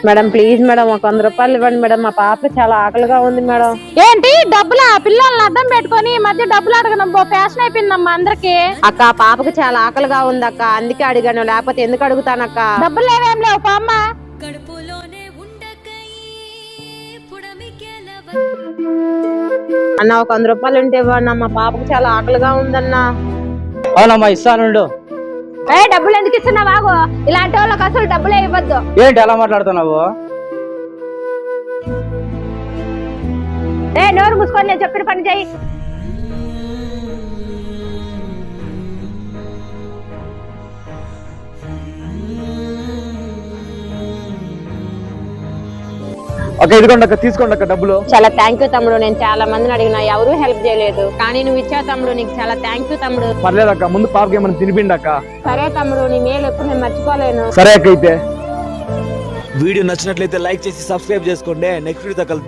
Madam please madam ఒక 100 రూపాయలు ఇవ్వండి మేడం, మా పాప చాలా ఆకలిగా ఉంది మేడం. ఏంటి డబ్బులా? పిల్లల్ని అడ్డం పెట్టుకొని ఈ మధ్య డబ్బులు అడగడం ఫ్యాషన్ అయిపోయిందమ్మా అందరికి. అక్క పాపకు చాలా ఆకలిగా ఉంది అక్క, అందుకే అడిగాను, లేకపోతే ఎందుకు అడుగుతానక్క. డబ్బులు లేవేం లేవు పామ్మ. అన్న ఒక 100 రూపాయలు ఉంటే ఇవ్వండి, మా పాపకు చాలా ఆకలిగా ఉందన్నా. అవునమ్మా ఇస్తాను. డబ్బులు ఎందుకు ఇస్తున్నావు? బాగు ఇలాంటి వాళ్ళకి అసలు డబ్బులే ఇవ్వద్దు. ఏంటి ఎలా మాట్లాడుతున్నావు? నోరు మూసుకొని నేను చెప్పిన పని చేయి. ఇదిగోండి అక్క, తీసుకోండి అక్క డబ్బులు. చాలా థ్యాంక్ యూ తమ్ముడు, నేను చాలా మందిని అడిగినా ఎవరు హెల్ప్ చేయలేదు, కానీ నువ్వు ఇచ్చావు తమ్ముడు, నీకు చాలా థ్యాంక్ యూ తమ్ముడు. పర్లేదక్క, ముందు పాపకి ఏమైనా తినిపిండి అక్క. సరే తమ్ముడు, నీ మేలు ఎప్పుడు నేను మర్చిపోలేను. సరే అక్క. అయితే వీడియో నచ్చినట్లయితే లైక్ చేసి సబ్స్క్రైబ్ చేసుకోండి. నెక్స్ట్ వీడియోతో కలుద్దాం.